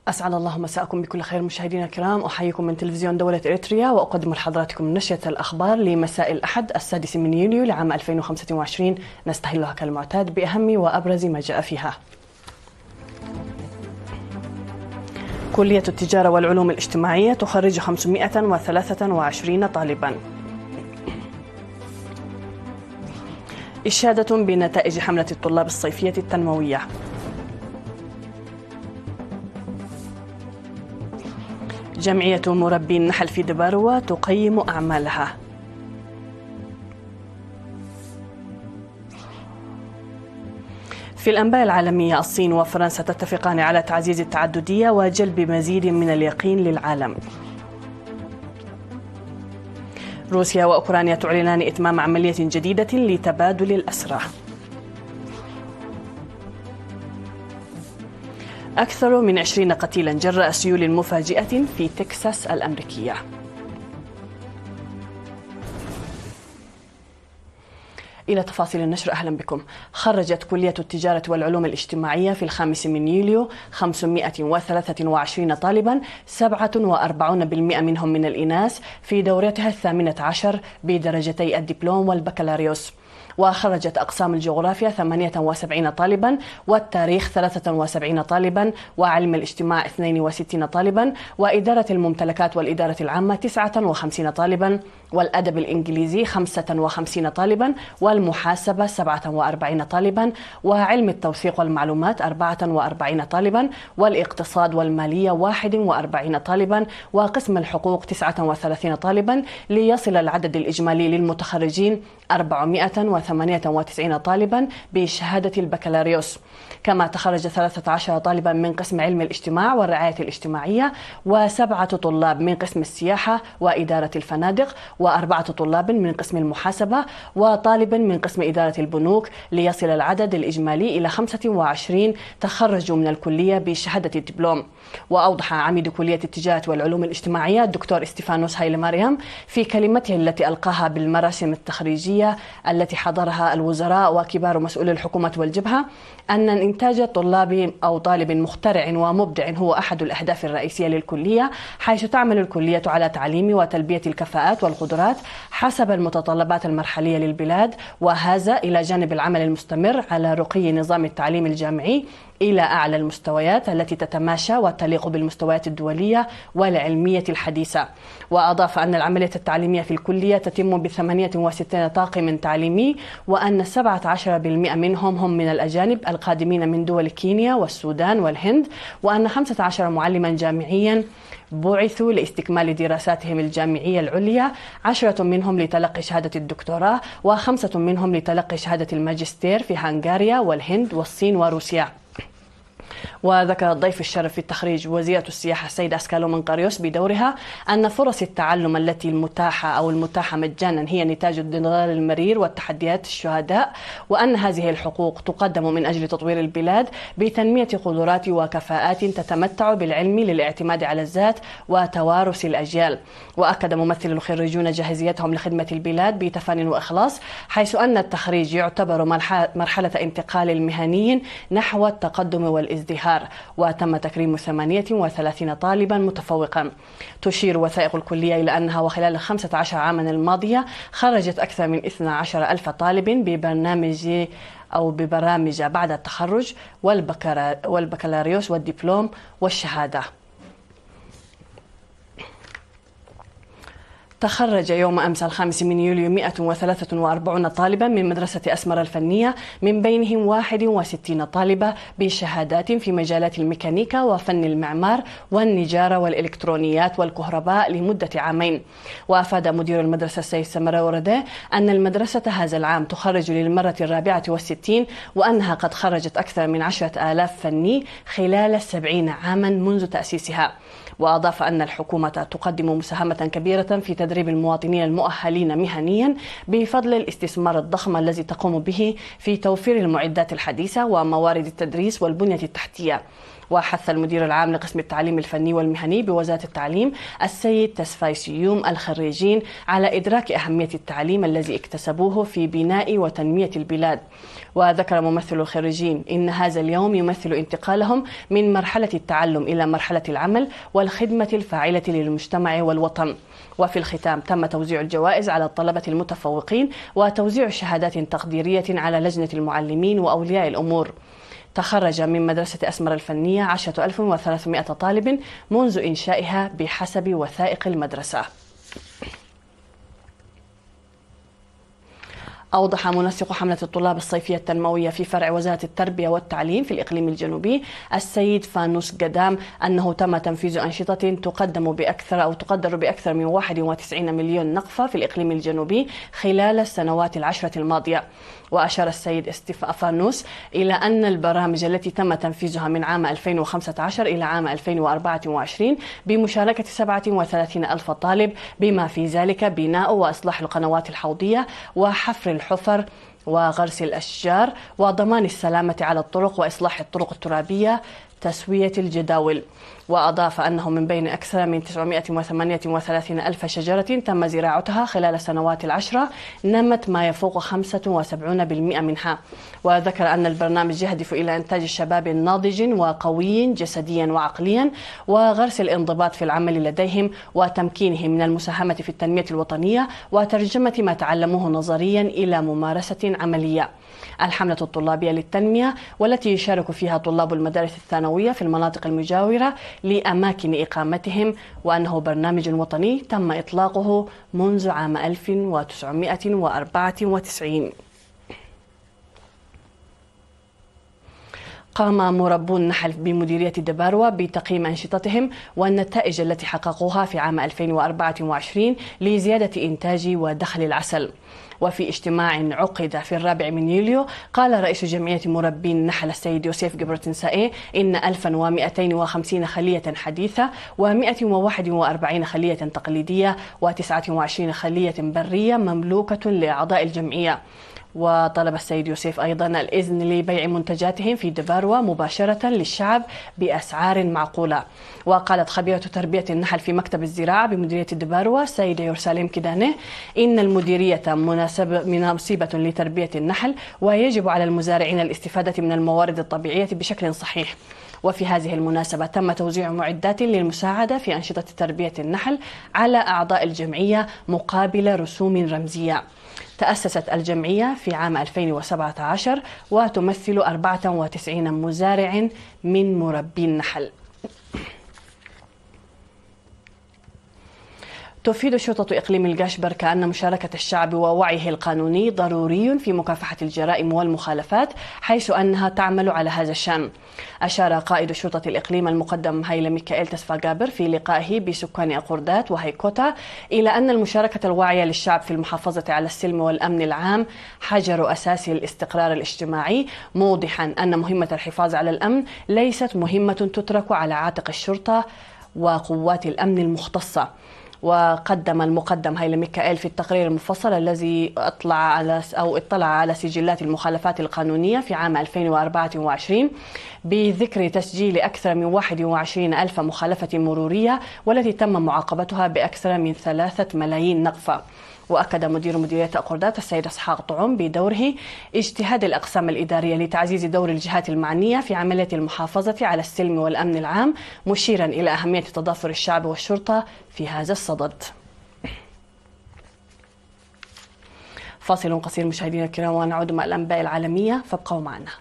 أسعد الله مساءكم بكل خير مشاهدينا الكرام. أحييكم من تلفزيون دولة إريتريا وأقدم لحضراتكم نشرة الأخبار لمساء الأحد 6 يوليو لعام 2025، نستهلها كالمعتاد بأهم وأبرز ما جاء فيها. كلية التجارة والعلوم الاجتماعية تخرج 523 طالبا. إشادة بنتائج حملة الطلاب الصيفية التنموية. جمعية مربي النحل في دباروا تقيم أعمالها. في الأنباء العالمية، الصين وفرنسا تتفقان على تعزيز التعددية وجلب مزيد من اليقين للعالم. روسيا وأوكرانيا تعلنان إتمام عملية جديدة لتبادل الأسرى. أكثر من 20 قتيلا جراء سيول مفاجئة في تكساس الأمريكية. إلى تفاصيل النشر، أهلا بكم. خرجت كلية التجارة والعلوم الاجتماعية في 5 يوليو 523 طالبا، 47% منهم من الإناث في دورتها 18 بدرجتي الدبلوم والبكالوريوس. وخرجت أقسام الجغرافيا 78 طالبا، والتاريخ 73 طالبا، وعلم الاجتماع 62 طالبا، وإدارة الممتلكات والإدارة العامة 59 طالبا، والأدب الإنجليزي 55 طالبا، والمحاسبة 47 طالبا، وعلم التوثيق والمعلومات 44 طالبا، والاقتصاد والمالية 41 طالبا، وقسم الحقوق 39 طالبا، ليصل العدد الإجمالي للمتخرجين 498 طالبا بشهادة البكالوريوس. كما تخرج 13 طالبا من قسم علم الاجتماع والرعاية الاجتماعية، و7 طلاب من قسم السياحة وإدارة الفنادق، و4 طلاب من قسم المحاسبة، وطالب من قسم إدارة البنوك، ليصل العدد الإجمالي إلى 25 تخرجوا من الكلية بشهادة الدبلوم. وأوضح عميد كلية التجارة والعلوم الاجتماعية الدكتور استيفانوس هايلي ماريام في كلمته التي ألقاها بالمراسم التخريجية التي حضرها الوزراء وكبار مسؤولي الحكومة والجبهة أن إنتاج طلاب أو طالب مخترع ومبدع هو أحد الأهداف الرئيسية للكلية، حيث تعمل الكلية على تعليم وتلبية الكفاءات والقدرات حسب المتطلبات المرحلية للبلاد، وهذا إلى جانب العمل المستمر على رقي نظام التعليم الجامعي إلى أعلى المستويات التي تتماشى وتليق بالمستويات الدولية والعلمية الحديثة. وأضاف أن العملية التعليمية في الكلية تتم ب68 طاقم تعليمي، وأن 17% منهم هم من الأجانب القادمين من دول كينيا والسودان والهند، وأن 15 معلما جامعيا بعثوا لاستكمال دراساتهم الجامعية العليا، 10 منهم لتلقي شهادة الدكتوراه، و5 منهم لتلقي شهادة الماجستير في هنغاريا والهند والصين وروسيا. وذكر الضيف الشرف في التخريج وزيرة السياحة السيدة أسكالو منقاريوس بدورها أن فرص التعلم التي المتاحة مجانا هي نتاج النضال المرير والتحديات الشهداء، وأن هذه الحقوق تقدم من أجل تطوير البلاد بتنمية قدرات وكفاءات تتمتع بالعلم للاعتماد على الذات وتوارث الأجيال. وأكد ممثل الخريجون جاهزيتهم لخدمة البلاد بتفان وإخلاص، حيث أن التخريج يعتبر مرحلة انتقال المهنيين نحو التقدم والازدهار، وتم تكريم 38 طالبا متفوقا. تشير وثائق الكلية إلى أنها وخلال 15 عاما الماضية خرجت أكثر من 12,000 طالب ببرامج بعد التخرج والبكالوريوس والدبلوم والشهادة. تخرج يوم أمس 5 يوليو 143 طالبا من مدرسة أسمر الفنية، من بينهم 61 طالبة بشهادات في مجالات الميكانيكا وفن المعمار والنجارة والإلكترونيات والكهرباء لمدة عامين. وأفاد مدير المدرسة السيد سمرة وردة أن المدرسة هذا العام تخرج للمرة 64، وأنها قد خرجت أكثر من 10,000 فني خلال 70 عاما منذ تأسيسها. وأضاف أن الحكومة تقدم مساهمة كبيرة في تدريب المواطنين المؤهلين مهنيا بفضل الاستثمار الضخم الذي تقوم به في توفير المعدات الحديثة وموارد التدريس والبنية التحتية. وحث المدير العام لقسم التعليم الفني والمهني بوزارة التعليم السيد تسفاي سيوم الخريجين على إدراك أهمية التعليم الذي اكتسبوه في بناء وتنمية البلاد. وذكر ممثل الخريجين إن هذا اليوم يمثل انتقالهم من مرحلة التعلم إلى مرحلة العمل والخدمة الفاعلة للمجتمع والوطن. وفي الختام تم توزيع الجوائز على الطلبة المتفوقين وتوزيع شهادات تقديرية على لجنة المعلمين وأولياء الأمور. تخرج من مدرسة أسمر الفنية 10,300 طالب منذ إنشائها بحسب وثائق المدرسة. أوضح منسق حملة الطلاب الصيفية التنموية في فرع وزارة التربية والتعليم في الإقليم الجنوبي السيد فانوس قدام أنه تم تنفيذ أنشطة تقدر بأكثر من 91 مليون نقفة في الإقليم الجنوبي خلال السنوات العشرة الماضية. وأشار السيد فانوس إلى أن البرامج التي تم تنفيذها من عام 2015 إلى عام 2024 بمشاركة 37 ألف طالب، بما في ذلك بناء وإصلاح القنوات الحوضية وحفر الحفر وغرس الأشجار وضمان السلامة على الطرق وإصلاح الطرق الترابية تسوية الجداول. وأضاف أنه من بين أكثر من 938 ألف شجرة تم زراعتها خلال السنوات العشرة نمت ما يفوق 75% منها. وذكر أن البرنامج يهدف إلى إنتاج الشباب ناضج وقوي جسديا وعقليا وغرس الانضباط في العمل لديهم وتمكينهم من المساهمة في التنمية الوطنية وترجمة ما تعلموه نظريا إلى ممارسة عملية. الحملة الطلابية للتنمية والتي يشارك فيها طلاب المدارس الثانوية في المناطق المجاورة لأماكن إقامتهم، وأنه برنامج وطني تم إطلاقه منذ عام 1994. قام مربون النحل بمديرية دباروة بتقييم أنشطتهم والنتائج التي حققوها في عام 2024 لزيادة إنتاج ودخل العسل. وفي اجتماع عقد في 4 يوليو قال رئيس جمعية مربين النحل السيد يوسف جبرتنسائي إن 1250 خلية حديثة و141 خلية تقليدية و29 خلية برية مملوكة لأعضاء الجمعية. وطلب السيد يوسف أيضا الإذن لبيع منتجاتهم في دباروة مباشرة للشعب بأسعار معقولة. وقالت خبيرة تربية النحل في مكتب الزراعة بمديرية دباروة السيدة يورساليم كدانه إن المديرية مناسبة لتربية النحل ويجب على المزارعين الاستفادة من الموارد الطبيعية بشكل صحيح. وفي هذه المناسبة تم توزيع معدات للمساعدة في أنشطة تربية النحل على أعضاء الجمعية مقابل رسوم رمزية. تأسست الجمعية في عام 2017 وتمثل 94 مزارع من مربي النحل. تفيد شرطة إقليم القشبر كأن مشاركة الشعب ووعيه القانوني ضروري في مكافحة الجرائم والمخالفات، حيث أنها تعمل على هذا الشأن. أشار قائد شرطة الإقليم المقدم هيلا ميكائيل تسفاقابر في لقائه بسكان أقردات وهيكوتا إلى أن المشاركة الواعية للشعب في المحافظة على السلم والأمن العام حجر أساسي للاستقرار الاجتماعي، موضحا أن مهمة الحفاظ على الأمن ليست مهمة تترك على عاتق الشرطة وقوات الأمن المختصة. وقدم المقدم هيلا ميكائيل في التقرير المفصل الذي اطلع على سجلات المخالفات القانونية في عام 2024 بذكر تسجيل أكثر من 21 ألف مخالفة مرورية والتي تم معاقبتها بأكثر من 3 ملايين نقفة. وأكد مدير مديرية أقردات السيد إسحاق طعم بدوره اجتهاد الأقسام الإدارية لتعزيز دور الجهات المعنية في عملية المحافظة على السلم والأمن العام، مشيرا إلى أهمية تضافر الشعب والشرطة في هذا الصدد. فاصل قصير مشاهدينا الكرام ونعود مع الأنباء العالمية، فابقوا معنا.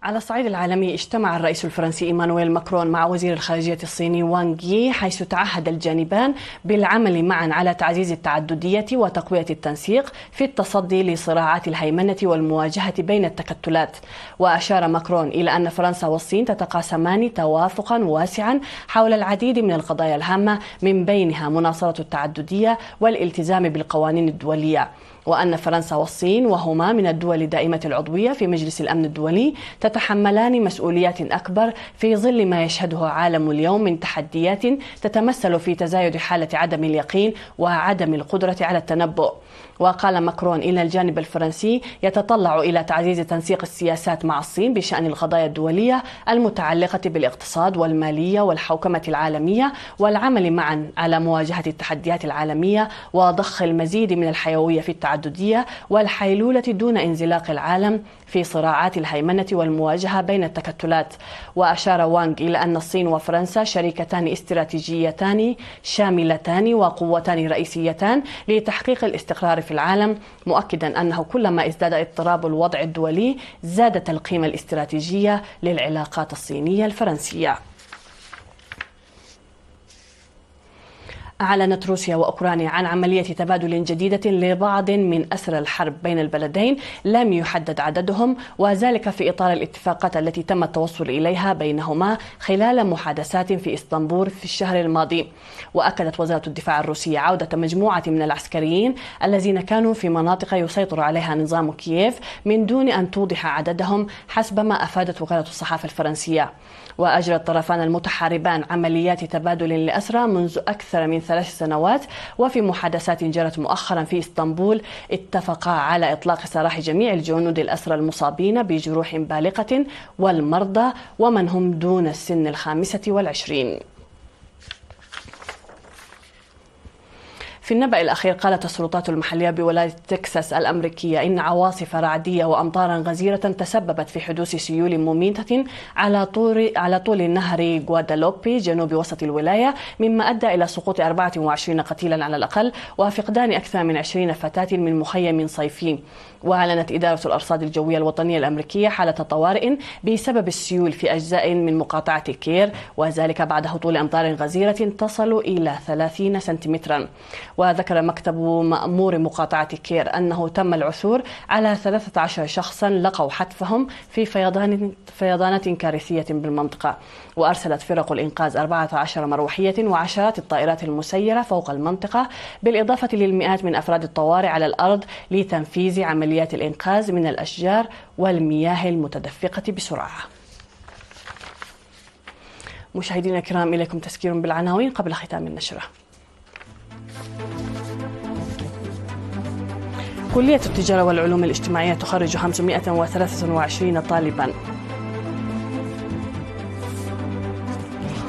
على الصعيد العالمي اجتمع الرئيس الفرنسي إيمانويل ماكرون مع وزير الخارجية الصيني وانغ يي، حيث تعهد الجانبان بالعمل معا على تعزيز التعددية وتقوية التنسيق في التصدي لصراعات الهيمنة والمواجهة بين التكتلات. وأشار ماكرون إلى أن فرنسا والصين تتقاسمان توافقا واسعا حول العديد من القضايا الهامة، من بينها مناصرة التعددية والالتزام بالقوانين الدولية. وأن فرنسا والصين وهما من الدول الدائمة العضوية في مجلس الأمن الدولي تتحملان مسؤوليات أكبر في ظل ما يشهده عالم اليوم من تحديات تتمثل في تزايد حالة عدم اليقين وعدم القدرة على التنبؤ. وقال ماكرون إن الجانب الفرنسي يتطلع إلى تعزيز تنسيق السياسات مع الصين بشأن القضايا الدولية المتعلقة بالاقتصاد والمالية والحوكمة العالمية، والعمل معا على مواجهة التحديات العالمية وضخ المزيد من الحيوية في التعددية والحيلولة دون انزلاق العالم في صراعات الهيمنة والمواجهة بين التكتلات. وأشار وانغ إلى أن الصين وفرنسا شريكتان استراتيجيتان شاملتان وقوتان رئيسيتان لتحقيق الاستقرار في العالم، مؤكدا أنه كلما ازداد اضطراب الوضع الدولي زادت القيمة الاستراتيجية للعلاقات الصينية الفرنسية. أعلنت روسيا وأوكرانيا عن عملية تبادل جديدة لبعض من أسرى الحرب بين البلدين لم يحدد عددهم، وذلك في إطار الاتفاقات التي تم التوصل إليها بينهما خلال محادثات في إسطنبول في الشهر الماضي. وأكدت وزارة الدفاع الروسية عودة مجموعة من العسكريين الذين كانوا في مناطق يسيطر عليها نظام كييف من دون أن توضح عددهم حسب ما أفادت وكالة الصحافة الفرنسية. وأجرى الطرفان المتحاربان عمليات تبادل لأسرى منذ أكثر من 3 سنوات، وفي محادثات جرت مؤخرا في إسطنبول اتفقا على إطلاق سراح جميع الجنود الأسرى المصابين بجروح بالغة والمرضى ومن هم دون السن 25. في النبأ الأخير قالت السلطات المحلية بولاية تكساس الأمريكية إن عواصف رعدية وأمطارا غزيرة تسببت في حدوث سيول مميتة على طول نهر غوادالوبي جنوب وسط الولاية، مما أدى إلى سقوط 24 قتيلا على الأقل وفقدان أكثر من 20 فتاة من مخيم صيفي. وأعلنت إدارة الأرصاد الجوية الوطنية الأمريكية حالة طوارئ بسبب السيول في أجزاء من مقاطعة كير، وذلك بعد هطول أمطار غزيرة تصل إلى 30 سنتيمترا. وذكر مكتب مأمور مقاطعة كير أنه تم العثور على 13 شخصا لقوا حتفهم في فيضانات كارثية بالمنطقة. وأرسلت فرق الإنقاذ 14 مروحية وعشرات الطائرات المسيرة فوق المنطقة، بالإضافة للمئات من أفراد الطوارئ على الأرض لتنفيذ عمليات الإنقاذ من الأشجار والمياه المتدفقة بسرعة. مشاهدينا الكرام، إليكم تذكير بالعناوين قبل ختام النشرة. كلية التجارة والعلوم الاجتماعية تخرج 523 طالبا.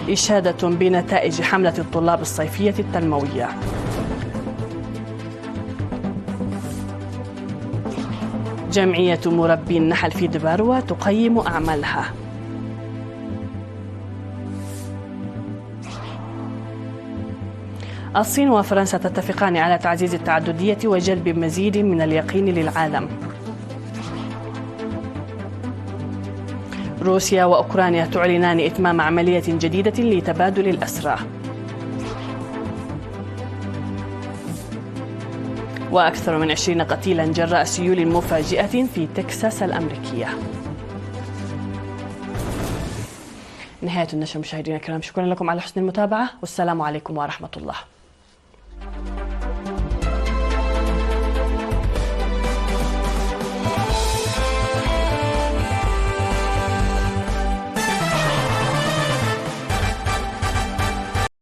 إشادة بنتائج حملة الطلاب الصيفية التنموية. جمعية مربي النحل في دباروة تقيم أعمالها. الصين وفرنسا تتفقان على تعزيز التعددية وجلب مزيد من اليقين للعالم. روسيا وأوكرانيا تعلنان إتمام عملية جديدة لتبادل الأسرى. وأكثر من 20 قتيلا جراء سيول مفاجئة في تكساس الأمريكية. نهاية النشرة مشاهدينا الكرام، شكرا لكم على حسن المتابعة، والسلام عليكم ورحمة الله.